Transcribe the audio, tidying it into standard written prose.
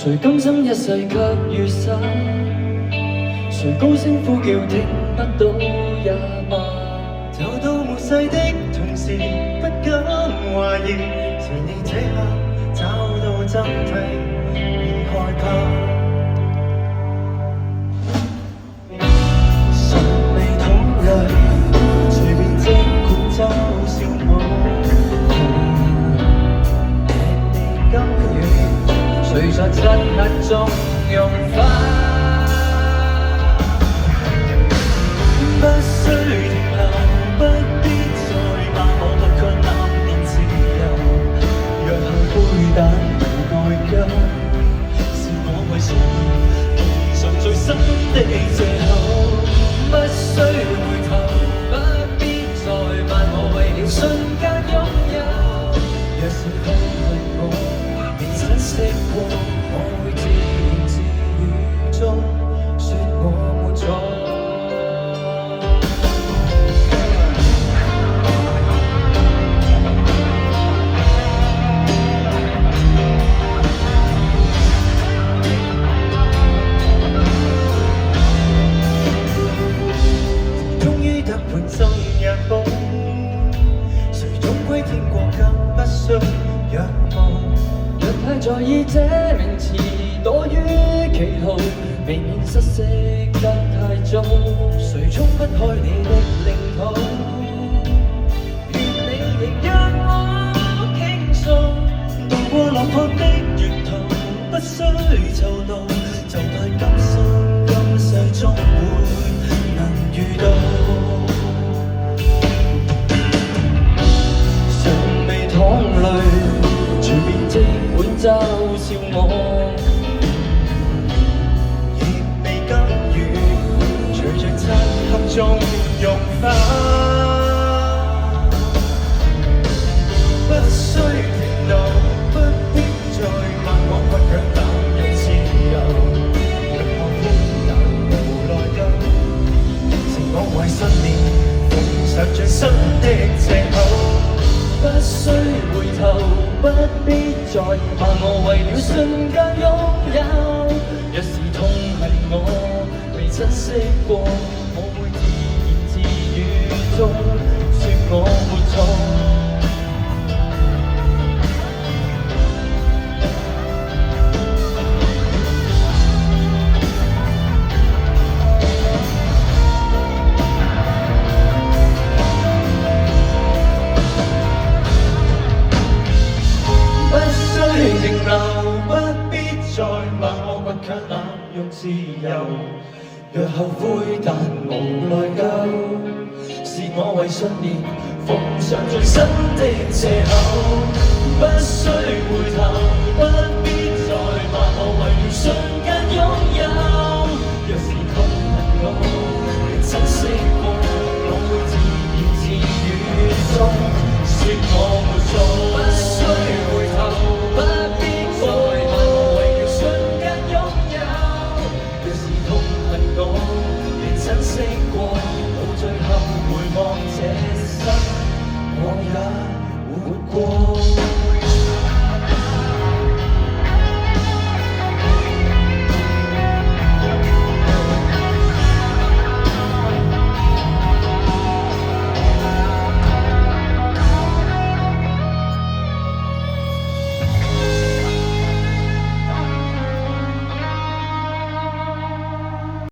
誰甘心一世給予灑？誰高聲呼叫聽不到也罷？走到末世的同時，不敢懷疑，是你這刻找到真諦，別害怕。尚未討論，隨便即管嘲笑我，吃你甘願，誰在漆黑中融化？不需停留，不必再罵我不卻冷面自由。若後悔但無內疚，是我為信念奉上最深的藉口。不需回頭，不必再問我為了瞬間擁有。若是痛恨我，未珍惜過，我會自言自語中說我沒錯。半生也好，誰總歸天國更不需仰望。若太在意這名詞，躲於其後，未免失色得太早。誰衝不開你的領土？願你亦讓我傾訴，渡過落魄的沿途，不需酬勞，就盼今生今世終會能遇到。隨便即管嘲笑我，亦未甘願隨着漆黑中融化。不需停留，不必再問我不卻淡入自由。若後悔但無內疚，是我為信念奉上最新的藉口。不需回頭，不必再罵我為了瞬間擁有。若是痛恨我，未珍惜過，我會自言自語中說我沒錯。停留，不必再罵我倔強濫用自由。若後悔但無內疚，是我為信念奉上最新的藉口。